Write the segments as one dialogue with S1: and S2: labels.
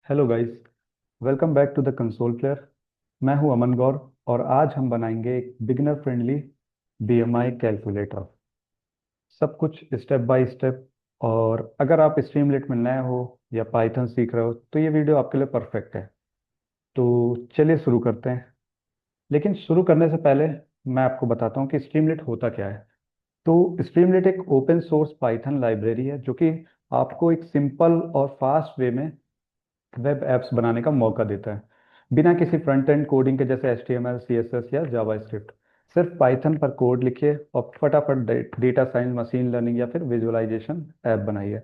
S1: Hello guys. Welcome back to the console player. मैं हूं अमन गौर। और आज हम बनाएंगे एक बिगिनर फ्रेंडली बीएमआई कैलकुलेटर। सब कुछ स्टेप बाय स्टेप। और अगर आप स्ट्रीमलीट में नए हो या पाइथन सीख रहे हो तो ये वीडियो आपके लिए परफेक्ट है। तो चलिए शुरू करते हैं। लेकिन शुरू करने से पहले मैं आपको बताता हूँ कि स्ट्रीमलीट होता क्या है। तो स्ट्रीमलीट एक ओपन सोर्स पाइथन लाइब्रेरी है जो कि आपको एक सिंपल और फास्ट वे में वेब एप्स बनाने का मौका देता है, बिना किसी फ्रंट एंड कोडिंग के, जैसे HTML CSS या जावास्क्रिप्ट। सिर्फ पाइथन पर कोड लिखिए और फटाफट डेटा साइंस, मशीन लर्निंग या फिर विजुअलाइजेशन ऐप बनाइए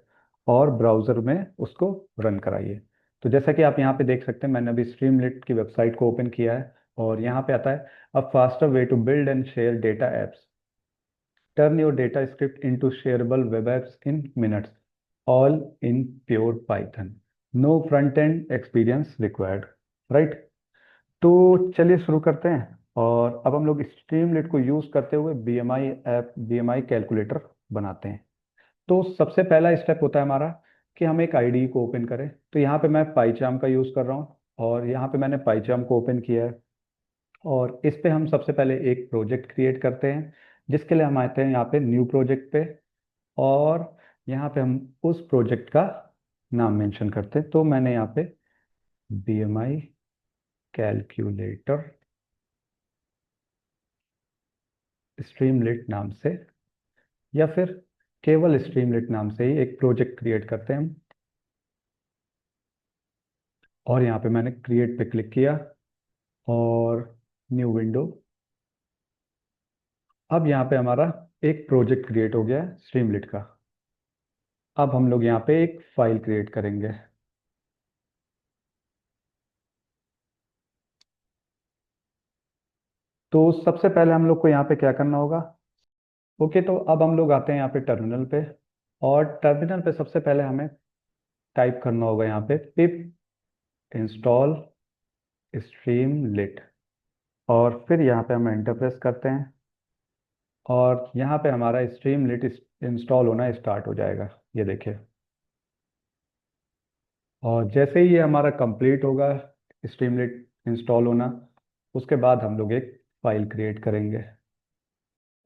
S1: और ब्राउजर में उसको रन कराइए। तो जैसा कि आप यहाँ पे देख सकते हैं, मैंने अभी स्ट्रीमलीट की वेबसाइट को ओपन किया है और यहाँ पे आता है a faster way to build and share data apps, turn your data script into shareable web apps in minutes, all in pure Python, no front end experience required. Right. तो चलिए शुरू करते हैं। और अब हम लोग स्ट्रीमलीट को यूज करते हुए बीएमआई ऐप, बीएमआई कैलकुलेटर बनाते हैं। तो सबसे पहला स्टेप होता है हमारा कि हम एक आईडी को ओपन करें। तो यहाँ पे मैं पाइचार्म का यूज कर रहा हूँ और यहाँ पे मैंने पाइचार्म को ओपन किया है। और इस पे हम सबसे पहले एक प्रोजेक्ट क्रिएट करते हैं, जिसके लिए हम आते हैं यहाँ पे न्यू प्रोजेक्ट पे। और यहाँ पे हम उस प्रोजेक्ट का नाम मेंशन करते हैं। तो मैंने यहाँ पे बीएमआई कैलकुलेटर स्ट्रीमलीट नाम से, या फिर केवल स्ट्रीमलीट नाम से ही एक प्रोजेक्ट क्रिएट करते हैं हम। और यहाँ पे मैंने क्रिएट पे क्लिक किया और न्यू विंडो। अब यहाँ पे हमारा एक प्रोजेक्ट क्रिएट हो गया है स्ट्रीमलीट का। अब हम लोग यहाँ पे एक फाइल क्रिएट करेंगे। तो सबसे पहले हम लोग को यहाँ पे क्या करना होगा। ओके, तो अब हम लोग आते हैं यहाँ पे टर्मिनल पे। और टर्मिनल पे सबसे पहले हमें टाइप करना होगा यहाँ पे पिप इंस्टॉल स्ट्रीमलीट। और फिर यहाँ पे हम एंटर प्रेस करते हैं और यहाँ पे हमारा स्ट्रीमलीट इंस्टॉल होना स्टार्ट हो जाएगा। ये देखिए। और जैसे ही ये हमारा कंप्लीट होगा स्ट्रीमलीट इंस्टॉल होना, उसके बाद हम लोग एक फाइल क्रिएट करेंगे।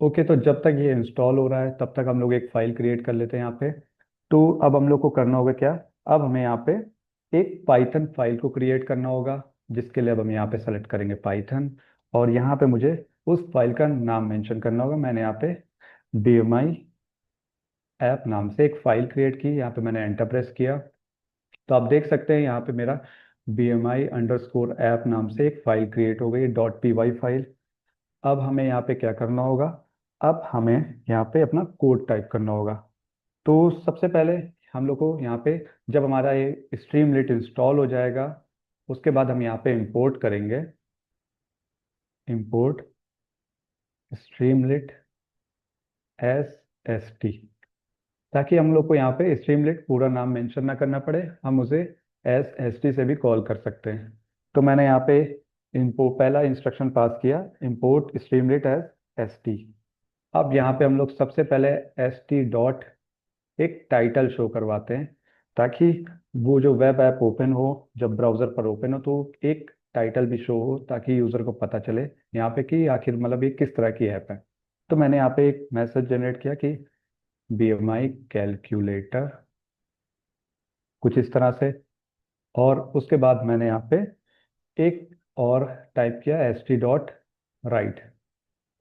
S1: ओके, तो जब तक ये इंस्टॉल हो रहा है तब तक हम लोग एक फाइल क्रिएट कर लेते हैं यहाँ पे। तो अब हम लोग को करना होगा क्या। अब हमें यहाँ पे एक पाइथन फाइल को क्रिएट करना होगा, जिसके लिए अब हम यहाँ पे सेलेक्ट करेंगे पाइथन। और यहाँ पे मुझे उस फाइल का नाम मेंशन करना होगा। मैंने यहाँ पे BMI ऐप नाम से एक फाइल क्रिएट की, यहाँ पे मैंने एंटर प्रेस किया। तो आप देख सकते हैं यहाँ पे मेरा BMI_ऐप नाम से एक फाइल क्रिएट हो गई, .py फाइल। अब हमें यहाँ पे क्या करना होगा। अब हमें यहाँ पे अपना कोड टाइप करना होगा। तो सबसे पहले हम लोग को यहाँ पे, जब हमारा ये स्ट्रीमलीट इंस्टॉल हो जाएगा, उसके बाद हम यहाँ पे इंपोर्ट करेंगे, इंपोर्ट स्ट्रीमलीट SST, ताकि हम लोग को यहाँ पे स्ट्रीमलीट पूरा नाम मेंशन ना करना पड़े, हम उसे SST से भी कॉल कर सकते हैं। तो मैंने यहाँ पे इम्पो पहला इंस्ट्रक्शन पास किया, इंपोर्ट स्ट्रीमलीट SST। अब यहाँ पे हम लोग सबसे पहले ST डॉट एक टाइटल शो करवाते हैं, ताकि वो जो वेब ऐप ओपन हो, जब ब्राउजर पर ओपन हो, तो एक टाइटल भी शो हो, ताकि यूजर को पता चले यहाँ पे कि आखिर मतलब ये किस तरह की ऐप है। तो मैंने यहाँ पे एक मैसेज जनरेट किया कि BMI कैलकुलेटर, कुछ इस तरह से। और उसके बाद मैंने यहाँ पे एक और टाइप किया ST.write।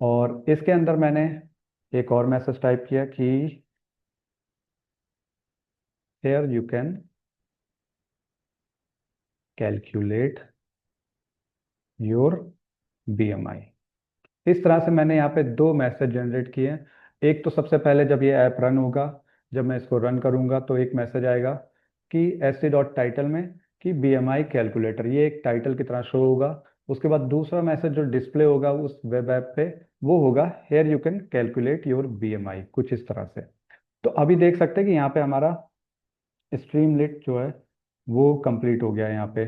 S1: और इसके अंदर मैंने एक और मैसेज टाइप किया कि here you can calculate your BMI। इस तरह से मैंने यहाँ पे दो मैसेज जनरेट किए हैं। एक तो सबसे पहले जब ये ऐप रन होगा, जब मैं इसको रन करूंगा तो एक मैसेज आएगा कि ST.टाइटल में कि BMI कैलकुलेटर, ये एक टाइटल की तरह शो होगा। उसके बाद दूसरा मैसेज जो डिस्प्ले होगा उस वेब ऐप पे, वो होगा here you can calculate your BMI, कुछ इस तरह से। तो अभी देख सकते हैं कि यहाँ पे हमारा स्ट्रीमलीट जो है वो कंप्लीट हो गया है यहाँ पे।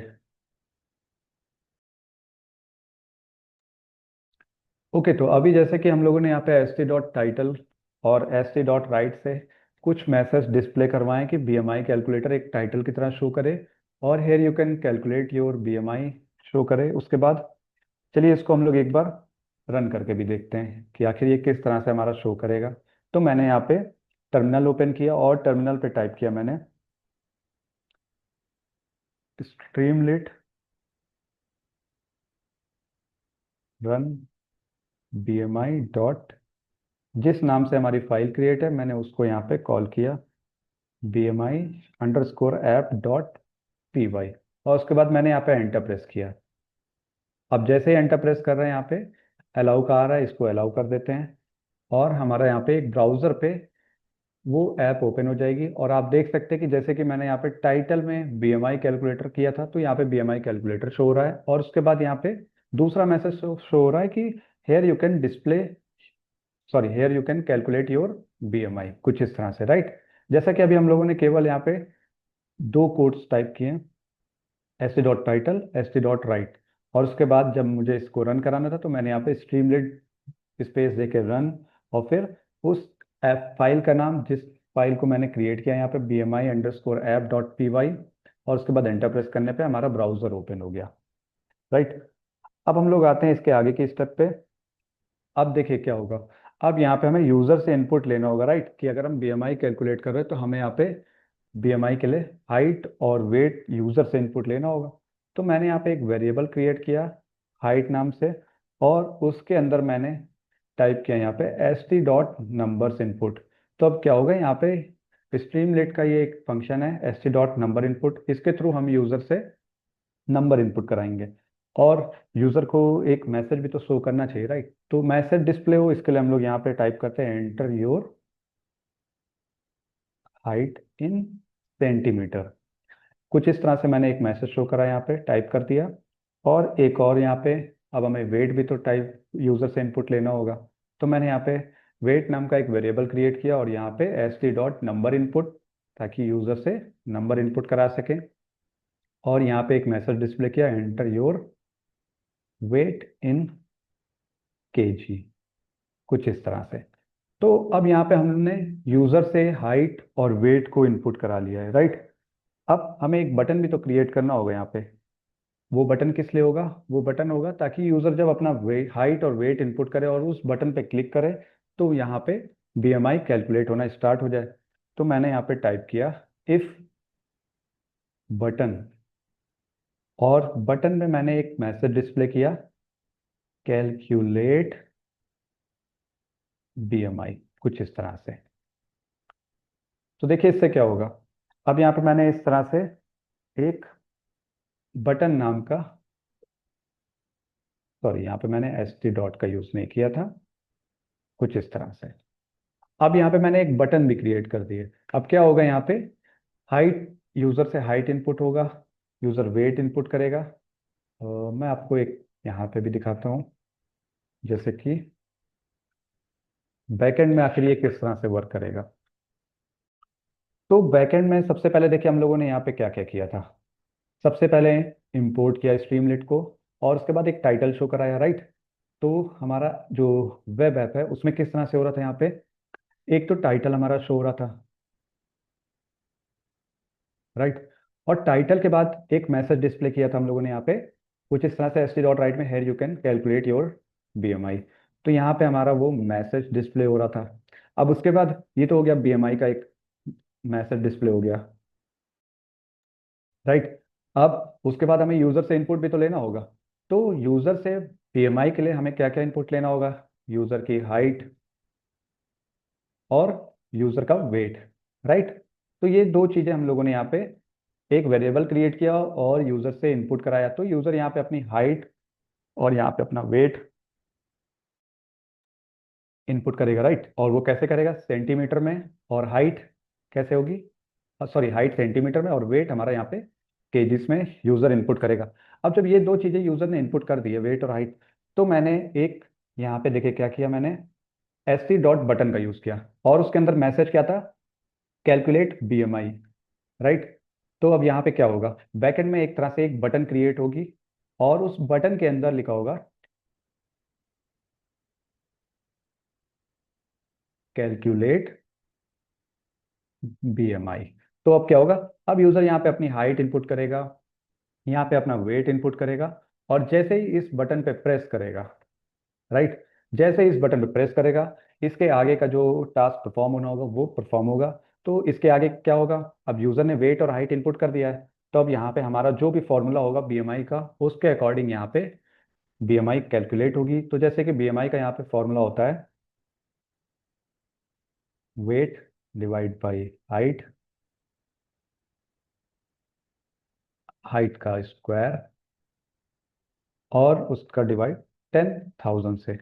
S1: ओके, तो अभी जैसे कि हम लोगों ने यहाँ पे ST.टाइटल और ST.राइट से कुछ मैसेज डिस्प्ले करवाएं कि BMI कैलकुलेटर एक टाइटल की तरह शो करे और here you can calculate your BMI show करे। उसके बाद चलिए इसको हम लोग एक बार रन करके भी देखते हैं कि आखिर ये किस तरह से हमारा शो करेगा। तो मैंने यहाँ पे टर्मिनल ओपन किया और टर्मिनल पे टाइप किया मैंने स्ट्रीमलिट रन बीएमआई डॉट, जिस नाम से हमारी फाइल क्रिएट है मैंने उसको यहाँ पे कॉल किया bmi_app.py, और उसके बाद मैंने यहाँ पे एंटर प्रेस किया। अब जैसे ही एंटर प्रेस कर रहे हैं यहाँ पे अलाउ का आ रहा है, इसको अलाउ कर देते हैं और हमारा यहाँ पे एक ब्राउज़र पे वो ऐप ओपन हो जाएगी। और आप देख सकते हैं कि जैसे कि मैंने यहाँ पे टाइटल में बीएमआई कैलकुलेटर किया था, तो यहाँ पे बीएमआई कैलकुलेटर शो हो रहा है और उसके बाद यहाँ पे दूसरा मैसेज शो हो रहा है कि here you can display, sorry here you can calculate your BMI, कुछ इस तरह से, राइट। जैसा कि अभी हम लोगों ने केवल यहाँ पे दो कोड्स टाइप किए हैं, S T dot title, S T dot right, और उसके बाद जब मुझे इसको रन कराना था तो मैंने यहाँ पे स्ट्रीमलिट स्पेस देके रन, और फिर उस ऐप फाइल का नाम, जिस फाइल को मैंने क्रिएट किया यहाँ पे bmi_app.py, और उसके बाद एंटर प्रेस करने पे हमारा ब्राउजर ओपन हो गया, राइट। अब हम लोग आते हैं इसके आगे के स्टेप पे। अब देखिए क्या होगा। अब यहाँ पे हमें यूजर से इनपुट लेना होगा, राइट, कि अगर हम बीएमआई कैलकुलेट कर रहे हैं तो हमें यहाँ पे बीएमआई के लिए हाइट और वेट यूजर से इनपुट लेना होगा। तो मैंने यहाँ पे एक वेरिएबल क्रिएट किया हाइट नाम से, और उसके अंदर मैंने टाइप किया यहाँ पे S T dot numbers input. तो अब क्या होगा, यहाँ पे स्ट्रीमलेट का ये एक फंक्शन है S T dot number input, इसके थ्रू हम यूजर से नंबर इनपुट कराएंगे और यूजर को एक मैसेज भी तो शो करना चाहिए, राइट। तो मैसेज डिस्प्ले हो इसके लिए हम लोग यहाँ पे टाइप करते हैं enter your height in centimetre. कुछ इस तरह से मैंने एक मैसेज शो करा, यहाँ पे टाइप कर दिया। और एक और यहाँ पे अब हमें वेट भी तो टाइप यूजर से इनपुट लेना होगा। तो मैंने यहाँ पे वेट नाम का एक वेरिएबल क्रिएट किया और यहाँ पे S T dot number input, ताकि यूजर से नंबर इनपुट करा सके। और यहाँ पे एक मैसेज डिस्प्ले किया enter your weight in KG, कुछ इस तरह से। तो अब यहाँ पे हमने यूजर से हाइट और वेट को इनपुट करा लिया है, राइट। अब हमें एक बटन भी तो क्रिएट करना होगा यहाँ पे। वो बटन किस लिए होगा? वो बटन होगा ताकि यूजर जब अपना वेट, हाइट और वेट इनपुट करे और उस बटन पे क्लिक करे तो यहाँ पे बीएमआई कैलकुलेट होना स्टार्ट हो जाए। तो मैंने यहाँ पे टाइप किया इफ बटन, और बटन में मैंने एक मैसेज डिस्प्ले किया कैलकुलेट बीएमआई, कुछ इस तरह से। तो देखिए इससे क्या होगा। अब यहाँ पे मैंने इस तरह से एक बटन नाम का, सॉरी यहाँ पे मैंने एस टी डॉट का यूज नहीं किया था, कुछ इस तरह से। अब यहाँ पे मैंने एक बटन भी क्रिएट कर दिए। अब क्या होगा, यहाँ पे हाइट, यूजर से हाइट इनपुट होगा, यूजर वेट इनपुट करेगा। मैं आपको एक यहाँ पे भी दिखाता हूँ, जैसे कि बैकएंड में आखिर ये किस तरह से वर्क करेगा। तो बैकएंड में सबसे पहले देखिए हम लोगों ने यहाँ पे क्या क्या किया था। सबसे पहले इंपोर्ट किया स्ट्रीमलेट को, और उसके बाद एक टाइटल शो कराया, राइट। तो हमारा जो वेब ऐप है उसमें किस तरह से हो रहा था, यहाँ पे एक तो टाइटल हमारा शो हो रहा था, राइट। और टाइटल के बाद एक मैसेज डिस्प्ले किया था हम लोगों ने यहाँ पे कुछ इस तरह से एस टी डॉट राइट में here you can calculate your BMI. तो यहाँ पे हमारा वो मैसेज डिस्प्ले हो रहा था। अब उसके बाद ये तो हो गया बीएमआई का एक मैसेज डिस्प्ले हो गया, राइट। अब उसके बाद हमें यूजर से इनपुट भी तो लेना होगा। तो यूजर से बीएमआई के लिए हमें क्या क्या इनपुट लेना होगा, यूजर की हाइट और यूजर का वेट, राइट। तो ये दो चीजें हम लोगों ने यहाँ पे एक वेरिएबल क्रिएट किया और यूजर से इनपुट कराया। तो यूजर यहाँ पे अपनी हाइट और यहाँ पे अपना वेट इनपुट करेगा, राइट। और वो कैसे करेगा, सेंटीमीटर में, और हाइट कैसे होगी, सॉरी हाइट सेंटीमीटर में, और वेट हमारा यहाँ पे केजीस में यूजर इनपुट करेगा। अब जब ये दो चीजें यूजर ने इनपुट कर दी है, वेट और हाइट, तो मैंने एक यहाँ पे देखिए क्या किया, मैंने एस टी डॉट बटन का यूज किया और उसके अंदर मैसेज क्या था, कैलकुलेट बीएमआई, राइट। तो अब यहाँ पे क्या होगा, बैकएंड में एक तरह से एक बटन क्रिएट होगी और उस बटन के अंदर लिखा होगा कैलकुलेट बीएमआई। तो अब क्या होगा, अब यूजर यहाँ पे अपनी हाइट इनपुट करेगा, यहाँ पे अपना वेट इनपुट करेगा, और जैसे ही इस बटन पे प्रेस करेगा, राइट, जैसे ही इस बटन पे प्रेस करेगा, इसके आगे का जो टास्क परफॉर्म होना होगा वो परफॉर्म होगा। तो इसके आगे क्या होगा, अब यूजर ने वेट और हाइट इनपुट कर दिया है, तो अब यहाँ पे हमारा जो भी फॉर्मूला होगा बीएमआई का, उसके अकॉर्डिंग यहाँ पे बीएमआई कैलकुलेट होगी। तो जैसे कि बीएमआई का यहाँ पे फॉर्मूला होता है weight divide by height, height का स्क्वायर, और उसका डिवाइड 10,000 से।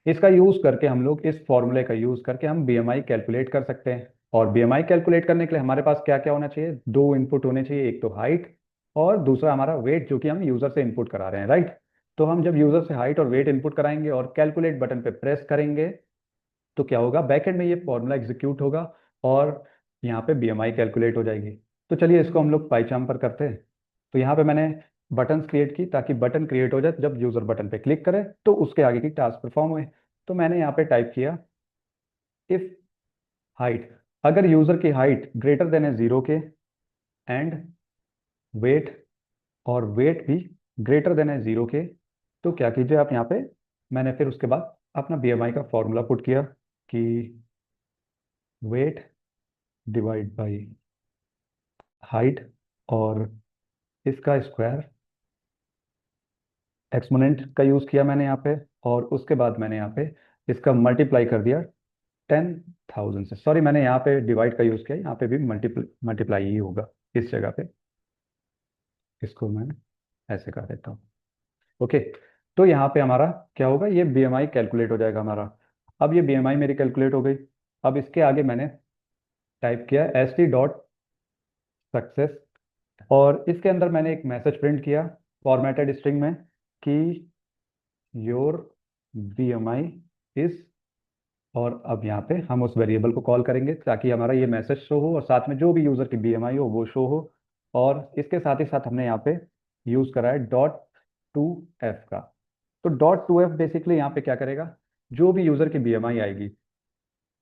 S1: इसका यूज करके हम लोग, इस फॉर्मूले का यूज करके हम बीएमआई कैलकुलेट कर सकते हैं। और बीएमआई कैलकुलेट करने के लिए हमारे पास क्या क्या होना चाहिए, दो इनपुट होने चाहिए, एक तो हाइट और दूसरा हमारा वेट, जो कि हम यूजर से इनपुट करा रहे हैं, राइट। तो हम जब यूजर से हाइट और वेट इनपुट कराएंगे और कैलकुलेट बटन पे प्रेस करेंगे, तो क्या होगा, बैकएंड में ये फॉर्मूला एग्जीक्यूट होगा और यहाँ पे बीएमआई कैलकुलेट हो जाएगी। तो चलिए इसको हम लोग पाइचार्म पर करते हैं। तो यहाँ पे मैंने बटन क्रिएट की ताकि बटन क्रिएट हो जाए, जब यूजर बटन पे क्लिक करे तो उसके आगे की टास्क परफॉर्म हुए। तो मैंने यहाँ पे टाइप किया इफ हाइट, अगर यूजर की हाइट ग्रेटर देन है 0 के, एंड वेट, और वेट भी ग्रेटर देन है 0 के, तो क्या कीजिए आप यहाँ पे, मैंने फिर उसके बाद अपना बीएमआई का फॉर्मूला पुट किया कि वेट डिवाइड बाई हाइट, और इसका स्क्वायर, एक्सपोनेंट का यूज़ किया मैंने यहाँ पे, और उसके बाद मैंने यहाँ पे इसका मल्टीप्लाई कर दिया 10,000 से। सॉरी, मैंने यहाँ पे डिवाइड का यूज़ किया, यहाँ पे भी मल्टीप्लाई ही होगा इस जगह पे। इसको मैं ऐसे कर देता हूँ। ओके, तो यहाँ पे हमारा क्या होगा, ये बीएमआई कैलकुलेट हो जाएगा हमारा। अब ये बीएमआई मेरी कैलकुलेट हो गई। अब इसके आगे मैंने टाइप किया एस टी डॉट सक्सेस, और इसके अंदर मैंने एक मैसेज प्रिंट किया फॉर्मेटेड स्ट्रिंग में कि योर बीएमआई इज, और अब यहाँ पे हम उस वेरिएबल को कॉल करेंगे ताकि हमारा ये मैसेज शो हो और साथ में जो भी यूज़र की बीएमआई हो वो शो हो। और इसके साथ ही साथ हमने यहाँ पे यूज़ करा है डॉट टू एफ का। तो डॉट टू एफ बेसिकली यहाँ पे क्या करेगा, जो भी यूज़र की बीएमआई आएगी,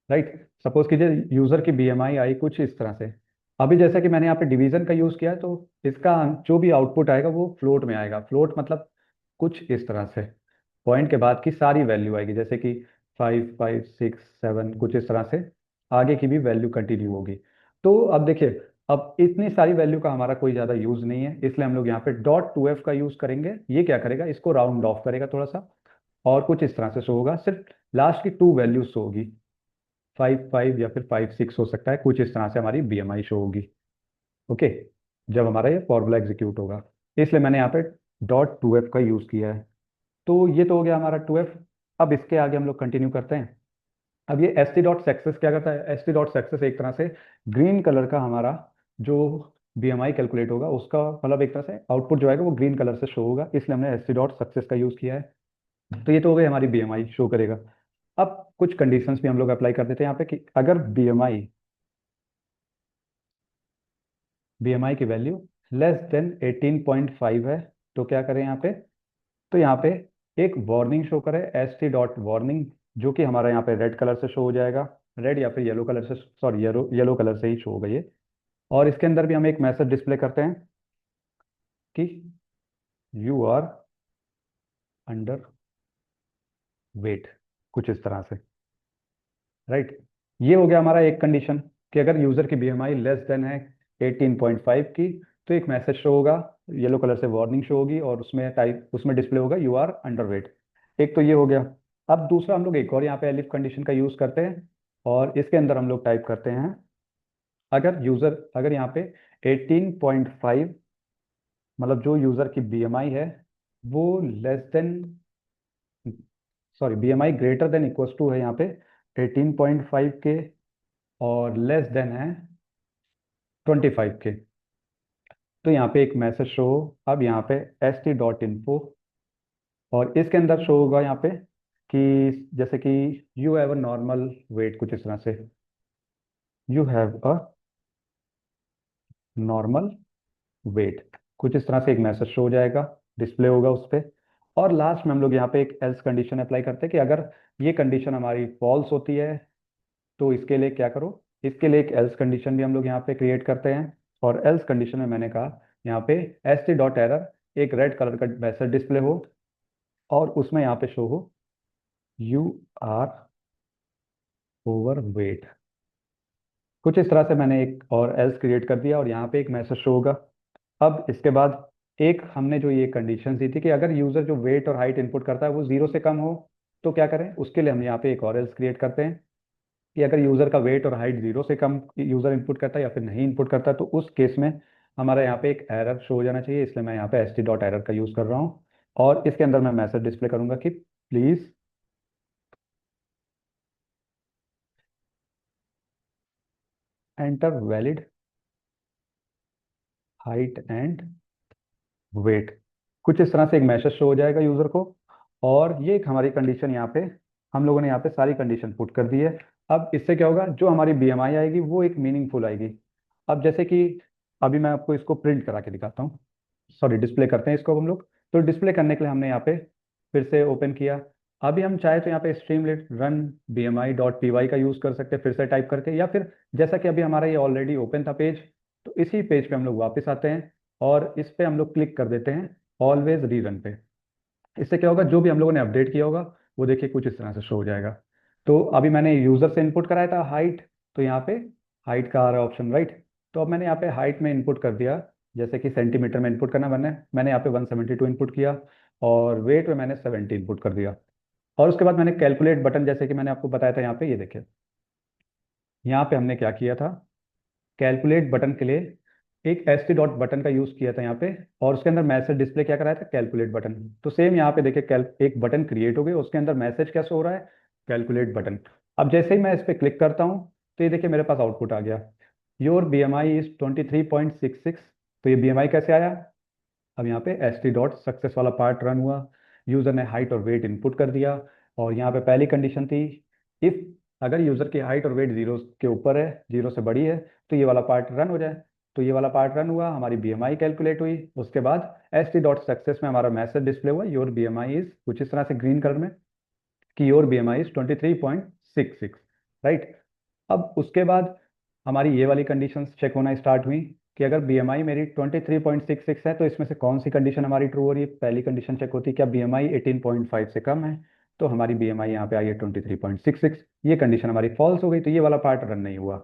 S1: राइट, सपोज कीजिए यूज़र की बीएमआई आई कुछ इस तरह से। अभी जैसा कि मैंने यहाँ पे डिवीजन का यूज़ किया है, तो इसका जो भी आउटपुट आएगा वो फ्लोट में आएगा। फ्लोट मतलब कुछ इस तरह से, पॉइंट के बाद की सारी वैल्यू आएगी, जैसे कि 5 5 6 7, कुछ इस तरह से आगे की भी वैल्यू कंटिन्यू होगी। तो अब देखिए, अब इतनी सारी वैल्यू का हमारा कोई ज़्यादा यूज़ नहीं है, इसलिए हम लोग यहाँ पे डॉट टू एफ का यूज़ करेंगे। ये क्या करेगा, इसको राउंड ऑफ करेगा थोड़ा सा, और कुछ इस तरह से शो होगा, सिर्फ लास्ट की टू वैल्यूज शो होगी, 5 5 या फिर 5 6 हो सकता है, कुछ इस तरह से हमारी बीएमआई शो होगी। ओके, जब हमारा ये फॉर्मूला एग्जीक्यूट होगा, इसलिए मैंने यहाँ पे डॉट टू एफ का यूज़ किया है। तो ये तो हो गया हमारा टू एफ। अब इसके आगे हम लोग कंटिन्यू करते हैं। अब ये एस टी डॉट सक्सेस क्या करता है, एस टी डॉट सक्सेस एक तरह से ग्रीन कलर का हमारा जो बीएमआई कैलकुलेट होगा उसका, मतलब एक तरह से आउटपुट जो आएगा वो ग्रीन कलर से शो होगा, इसलिए हमने एस टी डॉट सक्सेस का यूज़ किया है। तो ये तो हो गई हमारी बीएमआई शो करेगा। अब कुछ कंडीशंस भी हम लोग अप्लाई कर देते हैं यहाँ पे कि अगर बीएमआई बीएमआई की वैल्यू लेस देन 18.5 है, तो क्या करें यहाँ पे, तो यहाँ पे एक वार्निंग शो करे, एस टी डॉट वार्निंग, जो कि हमारा यहाँ पे रेड कलर से शो हो जाएगा, रेड या फिर येलो कलर से, सॉरी येलो येलो कलर से ही शो होगा ये। और इसके अंदर भी हम एक मैसेज डिस्प्ले करते हैं कि यू आर अंडर वेट, कुछ इस तरह से, राइट। ये हो गया हमारा एक कंडीशन कि अगर यूजर की बीएमआई लेस देन है 18.5 की, तो एक मैसेज शो होगा, येलो कलर से वार्निंग शो होगी, और उसमें टाइप, उसमें डिस्प्ले होगा यू आर अंडर वेट। एक तो ये हो गया। अब दूसरा हम लोग एक और यहाँ पे एलिफ कंडीशन का यूज करते हैं, और इसके अंदर हम लोग टाइप करते हैं अगर यहाँ पे 18.5, मतलब जो यूजर की बीएमआई है वो less than, sorry, BMI greater than equals to है यहाँ पे 18.5 के, और लेस देन है 25 के, तो यहाँ पे एक मैसेज शो हो। अब यहाँ पे एस टी डॉट इन्फो, और इसके अंदर शो होगा यहाँ पे कि जैसे कि you have a normal wait, कुछ इस तरह से, you have a normal wait, कुछ इस तरह से एक मैसेज शो हो जाएगा, डिस्प्ले होगा उस पर। और लास्ट में हम लोग यहाँ पे एक एल्स कंडीशन अप्लाई करते हैं कि अगर ये कंडीशन हमारी फॉल्स होती है, तो इसके लिए क्या करो, इसके लिए एक एल्स कंडीशन भी हम लोग यहाँ पे क्रिएट करते हैं। और एल्स कंडीशन में मैंने कहा यहाँ पे st.error एक रेड कलर का मैसेज डिस्प्ले हो और उसमें यहाँ पे शो हो यू आर ओवर वेट। कुछ इस तरह से मैंने एक और एल्स क्रिएट कर दिया और यहाँ पे एक मैसेज शो होगा। अब इसके बाद एक हमने जो ये कंडीशन दी थी कि अगर यूजर जो वेट और हाइट इनपुट करता है वो जीरो से कम हो तो क्या करें, उसके लिए हम यहाँ पे एक और एल्स क्रिएट करते हैं कि अगर यूजर का वेट और हाइट जीरो से कम यूजर इनपुट करता है या फिर नहीं इनपुट करता तो उस केस में हमारा यहाँ पे एक एरर शो हो जाना चाहिए। इसलिए मैं यहाँ पे st.error का यूज कर रहा हूँ और इसके अंदर मैं मैसेज डिस्प्ले करूंगा कि please enter valid height and weight. कुछ इस तरह से एक मैसेज शो हो जाएगा यूजर को। और ये एक हमारी कंडीशन यहाँ पे हम लोगों ने यहाँ पे सारी कंडीशन पुट कर दी है। अब इससे क्या होगा, जो हमारी बीएमआई आएगी वो एक मीनिंगफुल आएगी। अब जैसे कि अभी मैं आपको इसको प्रिंट करा के दिखाता हूँ, सॉरी डिस्प्ले करते हैं इसको अब हम लोग। तो डिस्प्ले करने के लिए हमने यहाँ पे फिर से ओपन किया। अभी हम चाहे तो यहाँ पे स्ट्रीमलेट रन bmi.py का यूज़ कर सकते हैं फिर से टाइप करके, या फिर जैसा कि अभी हमारा ये ऑलरेडी ओपन था पेज, तो इसी पेज पे हम लोग वापस आते हैं और इस पे हम लोग क्लिक कर देते हैं ऑलवेज रीरन पे। इससे क्या होगा, जो भी हम लोगों ने अपडेट किया होगा वो देखिए कुछ इस तरह से शो हो जाएगा। तो अभी मैंने यूजर से इनपुट कराया था हाइट, तो यहाँ पे हाइट का आ रहा है ऑप्शन, राइट। तो अब मैंने यहाँ पे हाइट में इनपुट कर दिया, जैसे कि सेंटीमीटर में इनपुट करना मैंने मैंने यहाँ पे 172 इनपुट किया और वेट में मैंने 70 इनपुट कर दिया। और उसके बाद मैंने कैलकुलेट बटन, जैसे कि मैंने आपको बताया था यहाँ पे, ये देखिए यहाँ पे हमने क्या किया था, कैलकुलेट बटन के लिए एक st डॉट बटन का यूज किया था यहाँ पे और उसके अंदर मैसेज डिस्प्ले क्या कराया था, कैलकुलेट बटन। तो सेम यहाँ पे देखिए एक बटन क्रिएट हो गई, उसके अंदर मैसेज क्या शो हो रहा है, कैलकुलेट बटन। अब जैसे ही मैं इस पर क्लिक करता हूँ तो ये देखिए मेरे पास आउटपुट आ गया, योर BMI इज 23.66। तो ये BMI कैसे आया, अब यहाँ पे st डॉट सक्सेस वाला पार्ट रन हुआ, यूजर ने हाइट और वेट इनपुट कर दिया। और यहाँ पे पहली कंडीशन थी, इफ अगर यूजर की हाइट और वेट जीरो के ऊपर है, जीरो से बड़ी है, तो ये वाला पार्ट रन हो जाए। तो ये वाला पार्ट रन हुआ, हमारी BMI कैलकुलेट हुई। उसके बाद st डॉट सक्सेस में हमारा मैसेज डिस्प्ले हुआ, योर BMI इज कुछ इस तरह से ग्रीन कलर में कि योर BMI इज 23.66, राइट। अब उसके बाद हमारी ये वाली कंडीशंस चेक होना स्टार्ट हुई कि अगर BMI मेरी 23.66 है तो इसमें से कौन सी कंडीशन हमारी ट्रू हो रही है। पहली कंडीशन चेक होती है क्या BMI 18.5 से कम है, तो हमारी BMI यहाँ पे आई है 23.66। ये कंडीशन हमारी फॉल्स हो गई, तो ये वाला पार्ट रन नहीं हुआ,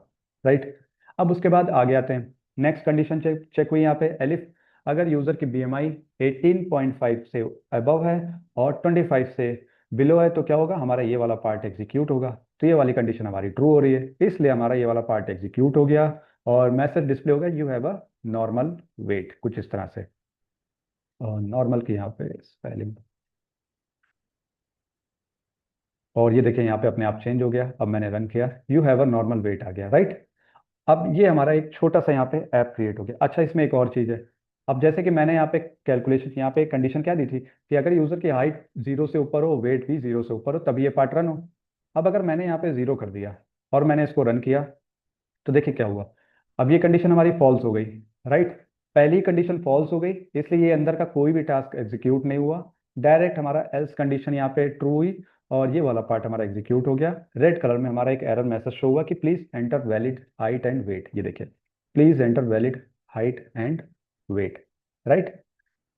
S1: राइट। अब उसके बाद आगे आते हैं, नेक्स्ट कंडीशन चेक चेक हुई यहाँ पे एलिफ, अगर यूजर की BMI 18.5 से अबव है और 25 से बिलो है तो क्या होगा, हमारा ये वाला पार्ट एग्जीक्यूट होगा। तो ये वाली कंडीशन हमारी ट्रू हो रही है, इसलिए हमारा ये वाला पार्ट एग्जीक्यूट हो गया और मैसेज डिस्प्ले हो गया, you have a normal wait, कुछ इस तरह से। और नॉर्मल की यहाँ पे स्पेलिंग, और ये देखिए यहाँ पे अपने आप चेंज हो गया। अब मैंने रन किया, you have a normal weight आ गया, राइट। अब ये हमारा एक छोटा सा यहाँ पे ऐप क्रिएट हो गया। अच्छा, इसमें एक और चीज़ है। अब जैसे कि मैंने यहाँ पे कैलकुलेशन, यहाँ पे कंडीशन क्या दी थी कि अगर यूजर की हाइट जीरो से ऊपर हो, वेट भी जीरो से ऊपर हो, तभी ये पार्ट रन हो। अब अगर मैंने यहाँ पे जीरो कर दिया और मैंने इसको रन किया तो देखिए क्या हुआ, अब ये कंडीशन हमारी फॉल्स हो गई, राइट। पहली कंडीशन फॉल्स हो गई, इसलिए ये अंदर का कोई भी टास्क एग्जीक्यूट नहीं हुआ। डायरेक्ट हमारा एल्स कंडीशन यहाँ पे ट्रू हुई और ये वाला पार्ट हमारा एग्जीक्यूट हो गया। रेड कलर में हमारा एक एरर मैसेज शो हुआ कि please enter valid height and weight, ये देखिए please enter valid height and weight, right.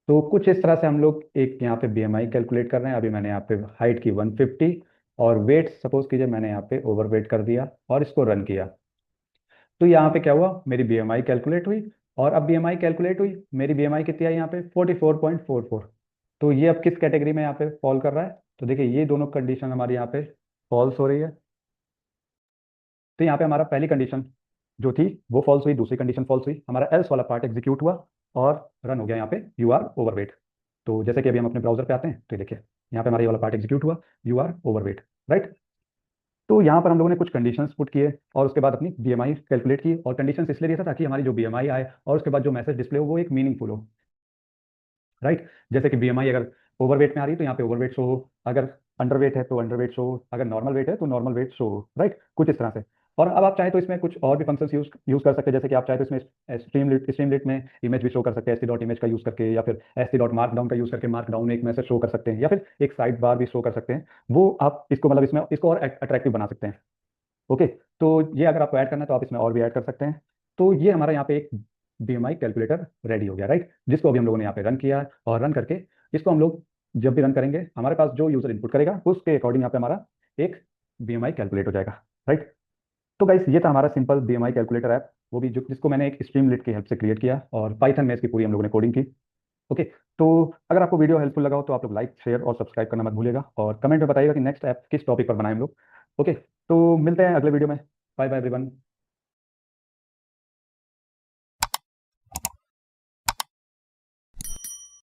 S1: तो कुछ इस तरह से हम लोग एक यहाँ पे BMI कैलकुलेट कर रहे हैं। अभी मैंने यहाँ पे हाइट की 150 और वेट सपोज कीजिए मैंने यहाँ पे ओवर वेट कर दिया और इसको रन किया। तो यहाँ पे क्या हुआ, मेरी BMI कैलकुलेट हुई और अब BMI कैलकुलेट हुई, मेरी BMI कितनी आई यहाँ पे 44.44। तो ये अब किस कैटेगरी में यहाँ पे फॉल कर रहा है, तो देखिए ये दोनों कंडीशन हमारी यहाँ पे फॉल्स हो रही है। तो यहाँ पे हमारा पहली कंडीशन जो थी वो फॉल्स हुई, दूसरी कंडीशन फॉल्स हुई, हमारा एल्स वाला पार्ट एग्जीक्यूट हुआ और रन हो गया यहाँ पे यू आर ओवरवेट। तो जैसे कि अभी हम अपने ब्राउजर पे आते हैं तो ये देखिए यहाँ पे हमारा ये वाला पार्ट एग्जीक्यूट हुआ, यू आर ओवरवेट, राइट। तो यहाँ पर हम लोगों ने कुछ कंडीशंस पुट किए और उसके बाद अपनी BMI कैलकुलेट की। और कंडीशंस इसलिए दिया था ताकि हमारी जो BMI आए और उसके बाद जो मैसेज डिस्प्ले हो वो एक मीनिंगफुल हो, राइट। जैसे कि BMI अगर ओवरवेट में आ रही है तो यहाँ पे ओवरवेट शो हो, अगर अंडरवेट है तो अंडरवेट शो हो, अगर नॉर्मल वेट है तो नॉर्मल वेट शो हो, राइट, कुछ इस तरह से। और अब आप चाहे तो इसमें कुछ और भी फंक्शंस यूज कर सकते हैं, जैसे कि आप चाहे तो इसमें स्ट्रीमलेट में इमेज भी शो कर सकते हैं st डॉट इमेज का यूज करके, या फिर st डॉट मार्कडाउन का यूज करके मार्कडाउन में एक मैसेज शो कर सकते हैं, या फिर एक साइड बार भी शो कर सकते हैं। वो आप इसको मतलब इसमें इसको और अट्रैक्टिव बना सकते हैं। ओके, तो ये अगर आपको ऐड करना है तो आप इसमें और भी ऐड कर सकते हैं। तो ये हमारा यहाँ पे एक BMI कैलकुलेटर रेडी हो गया, राइट, जिसको अभी हम लोगों ने यहाँ पे रन किया और रन करके इसको हम लोग जब भी रन करेंगे हमारे पास जो यूजर इनपुट करेगा उसके अकॉर्डिंग यहाँ पे हमारा एक BMI कैलकुलेट हो जाएगा, राइट। तो गाइस ये था हमारा सिंपल BMI कैलकुलेटर ऐप, वो भी जो जिसको मैंने एक स्ट्रीमलीट की हेल्प से क्रिएट किया और पाइथन में इसकी पूरी हम लोगों ने कोडिंग की। ओके, तो अगर आपको वीडियो हेल्पफुल लगा हो तो आप लोग लाइक शेयर और सब्सक्राइब करना मत भूलिएगा और कमेंट में बताइएगा कि नेक्स्ट ऐप किस टॉपिक पर बनाएं हम लोग। ओके, तो मिलते हैं अगले वीडियो में। Bye bye everyone.